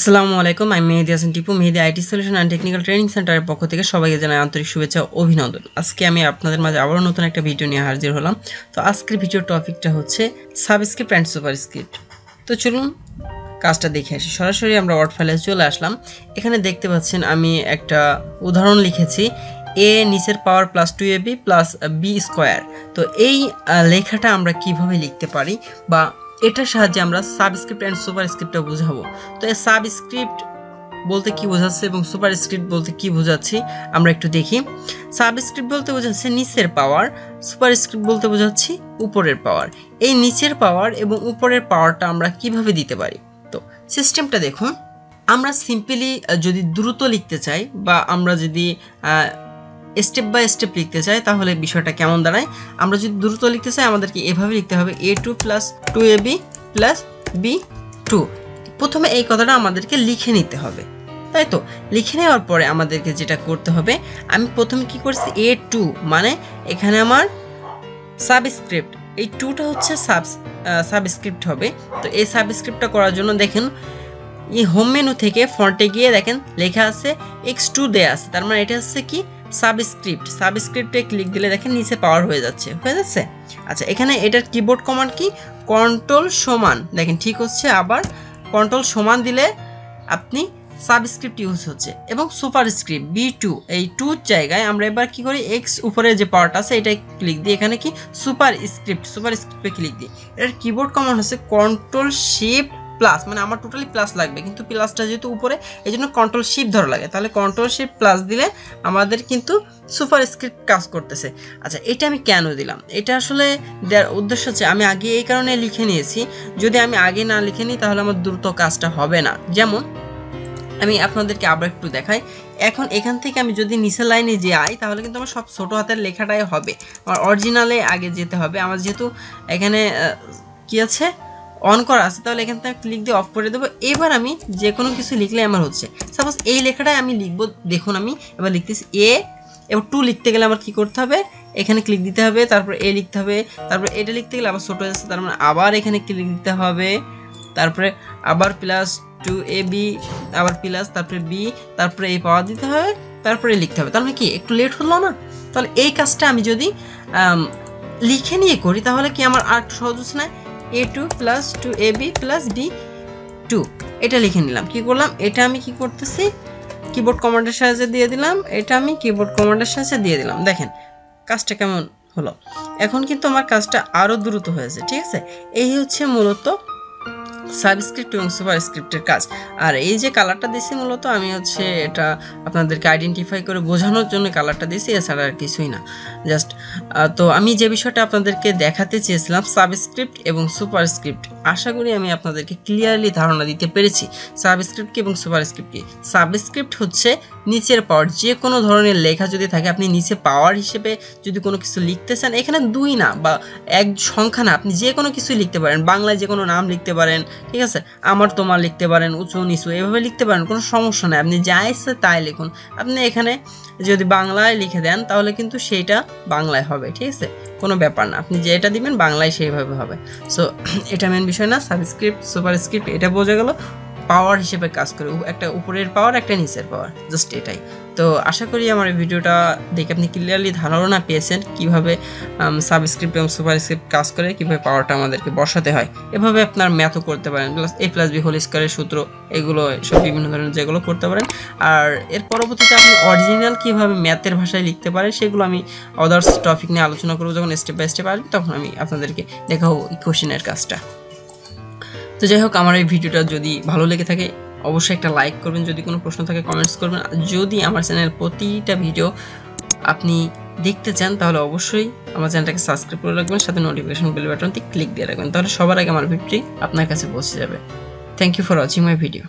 আসসালামু আলাইকুম, আমি Mehedi Hasan Tipu. Mehedi IT solution and technical training সেন্টারের পক্ষ থেকে সবাইকে জানাই আন্তরিক শুভেচ্ছা ও অভিনন্দন। আজকে আমি আপনাদের মাঝে আবারও নতুন একটা ভিডিও নিয়ে হাজির হলাম। তো আজকের ভিডিওর টপিকটা হচ্ছে সাবস্ক্রিপ্ট অ্যান্ড সুপারস্ক্রিপ্ট। তো চলুন কাজটা দেখে আসি। সরাসরি আমরা ওয়ার্ড ফাইলে চলে আসলাম। এখানে দেখতে পাচ্ছেন আমি একটা উদাহরণ লিখেছি, এ নিচের power plus 2ab plus b square. তো এই লেখাটা আমরা কিভাবে লিখতে পারি বা এটার সাহায্যে আমরা সাবস্ক্রিপ্ট অ্যান্ড সুপারস্ক্রিপ্টটা বোঝাবো। তো এই সাবস্ক্রিপ্ট বলতে কি বোঝাচ্ছে এবং সুপারস্ক্রিপ্ট বলতে কি বোঝাচ্ছে আমরা একটু দেখি। সাবস্ক্রিপ্ট বলতে বোঝাচ্ছে নিচের পাওয়ার, সুপারস্ক্রিপ্ট বলতে বোঝাচ্ছে উপরের পাওয়ার। এই নিচের পাওয়ার এবং উপরের পাওয়ারটা আমরা কিভাবে দিতে পারি? তো সিস্টেমটা দেখুন। আমরা সিম্পলি যদি দ্রুত লিখতে চাই বা আমরা যদি স্টেপ বাই স্টেপ লিখতে চাই তাহলে বিষয়টা কেমন দাঁড়ায়। আমরা যদি দ্রুত লিখতে চাই আমাদেরকে এভাবে লিখতে হবে, a2 plus 2ab plus b2। প্রথমে এই কথাটা আমাদেরকে লিখে নিতে হবে, তাই তো? লিখে নেওয়ার পরে আমাদেরকে যেটা করতে হবে, আমি প্রথমে কি করছি, a2 মানে এখানে আমার সাবস্ক্রিপ্ট, এই 2টা হচ্ছে সাবস্ক্রিপ্ট হবে। তো এই সাবস্ক্রিপ্টটা করার জন্য দেখেন এই হোম মেনু থেকে ফন্টে গিয়ে দেখেন লেখা আছে x2 দেয়া আছে, তার মানে এটা হচ্ছে কি সাবস্ক্রিপ্ট। সাবস্ক্রিপ্টে ক্লিক দিলে দেখেন নিচে পাওয়ার হয়ে যাচ্ছে। আচ্ছা, এখানে এটার কিবোর্ড কমান্ড কি, কন্ট্রোল সমান, দেখেন ঠিক হচ্ছে। আবার কন্ট্রোল সমান দিলে আপনি সাবস্ক্রিপ্ট ইউজ হচ্ছে। এবং সুপারস্ক্রিপ্ট b2, এই 2 জায়গায় আমরা এবার কি করি, এক্স উপরে যে পাওয়ারটা আছে এটাই ক্লিক দিই, এখানে কি সুপারস্ক্রিপ্টে ক্লিক দিই। এটার কিবোর্ড কমান্ড হচ্ছে কন্ট্রোল শিফট প্লাস, মানে আমার টোটালি প্লাস লাগবে কিন্তু প্লাসটা যেহেতু উপরে এই জন্য কন্ট্রোল শিফট ধরা লাগে, তাহলে কন্ট্রোল শিফট প্লাস দিলে আমাদের কিন্তু সুপারস্ক্রিপ্ট কাজ করতেছে। আচ্ছা, এটা আমি কেন দিলাম? এটা আসলে দেওয়ার উদ্দেশ্য হচ্ছে আমি আগে এই কারণে লিখে নিয়েছি, যদি আমি আগে না লিখে নিই তাহলে আমার দ্রুত কাজটা হবে না। যেমন আমি আপনাদেরকে আবার একটু দেখাই। এখন এখান থেকে আমি যদি নিচের লাইনে যাই তাহলে কিন্তু আমার সব ছোটো হাতের লেখাটাই হবে, আমার অরিজিনালে আগে যেতে হবে। আমার যেহেতু এখানে কি আছে, অন করা আছে, তাহলে এখান থেকে ক্লিক দিয়ে অফ করে দেবো। এবার আমি যে কোনো কিছু লিখলে আমার হচ্ছে, সাপোজ এই লেখাটাই আমি লিখবো। দেখুন আমি এবার লিখতেছি এবার 2 লিখতে গেলে আমার কি করতে হবে, এখানে ক্লিক দিতে হবে, তারপর এ লিখতে হবে, তারপর এটা লিখতে গেলে আবার ছোটো হয়ে যাচ্ছে, তার মানে আবার এখানে ক্লিক দিতে হবে, তারপরে আবার প্লাস 2ab, আবার প্লাস, তারপরে বি, তারপরে এই পাওয়ার দিতে হবে, তারপরে লিখতে হবে। তার মানে কি একটু লেট হলো না? তাহলে এই কাজটা আমি যদি লিখে নিয়ে করি তাহলে কি আমার আর সহজ হচ্ছে না? a2 plus 2ab plus b2 এটা লিখে নিলাম। কি করলাম, এটা আমি কি করতেছি, কিবোর্ড কমান্ডের সাহায্যে দিয়ে দিলাম, এটা আমি কিবোর্ড কমান্ডের সাহায্যে দিয়ে দিলাম। দেখেন কাজটা কেমন হলো। এখন কিন্তু আমার কাজটা আরও দ্রুত হয়েছে, ঠিক আছে? এই হচ্ছে মূলত সাবস্ক্রিপ্ট এবং সুপারস্ক্রিপ্টের কাজ। আর এই যে কালারটা দিয়েছি মূলত আমি হচ্ছে এটা আপনাদেরকে আইডেন্টিফাই করে বোঝানোর জন্য কালারটা দিয়েছি, এছাড়া আর কিছুই না। জাস্ট তো আমি যে বিষয়টা আপনাদেরকে দেখাতে চেয়েছিলাম সাবস্ক্রিপ্ট এবং সুপারস্ক্রিপ্ট, আশা করি আমি আপনাদেরকে ক্লিয়ারলি ধারণা দিতে পেরেছি সাবস্ক্রিপ্ট কি এবং সুপারস্ক্রিপ্ট কি। সাবস্ক্রিপ্ট হচ্ছে নিচের পাওয়ার, যে কোনো ধরনের লেখা যদি থাকে আপনি নিচে পাওয়ার হিসেবে যদি কোনো কিছু লিখতে চান, এখানে 2 না বা 1 সংখ্যা না, আপনি যে কোনো কিছু লিখতে পারেন। বাংলায় যে কোনো নাম লিখতে পারেন, ঠিক আছে? আমার তোমার লিখতে পারেন, উঁচু নিচু এভাবে লিখতে পারেন, কোনো সমস্যা নেই। আপনি যা ইচ্ছে তাই লিখুন। আপনি এখানে যদি বাংলায় লিখে দেন তাহলে কিন্তু সেইটা বাংলায় হবে, ঠিক আছে? কোনো ব্যাপার না, আপনি যেটা দিবেন বাংলায় সেইভাবে হবে। সো এটা মেন বিষয় না। সাবস্ক্রিপ্ট সুপারস্ক্রিপ্ট এটা বোঝা গেল, পাওয়ার হিসেবে কাজ করে, একটা উপরের পাওয়ার একটা নিচের পাওয়ার, জাস্ট এটাই। তো আশা করি আমার এই ভিডিওটা দেখে আপনি ক্লিয়ারলি ধারণা পেয়েছেন কীভাবে সাবস্ক্রিপ্ট এবং সুপারস্ক্রিপ্ট কাজ করে, কীভাবে পাওয়ারটা আমাদেরকে বসাতে হয়। এভাবে আপনার ম্যাথও করতে পারেন, plus a plus b whole স্কয়ারের সূত্র, এগুলো সব বিভিন্ন ধরনের যেগুলো করতে পারেন। আর এর পরবর্তীতে আপনি অরিজিনাল কীভাবে ম্যাথের ভাষায় লিখতে পারেন সেগুলো আমি আদার্স টপিক নিয়ে আলোচনা করবো, যখন স্টেপ বাই স্টেপ আসবে তখন আমি আপনাদেরকে দেখাবো ইকুয়েশনের কাজটা। তো যাই হোক, আমার এই ভিডিওটা যদি ভালো লেগে থাকে অবশ্যই একটা লাইক করবেন, যদি কোনো প্রশ্ন থাকে কমেন্টস করবেন। যদি আমার চ্যানেল প্রতিটা ভিডিও আপনি দেখতে চান তাহলে অবশ্যই আমার চ্যানেলটাকে সাবস্ক্রাইব করে রাখবেন, সাথে নোটিফিকেশন বেল বাটনটি ক্লিক দিয়ে রাখবেন, তাহলে সবার আগে আমার ভিডিওটি আপনার কাছে পৌঁছে যাবে। Thank you for watching my video.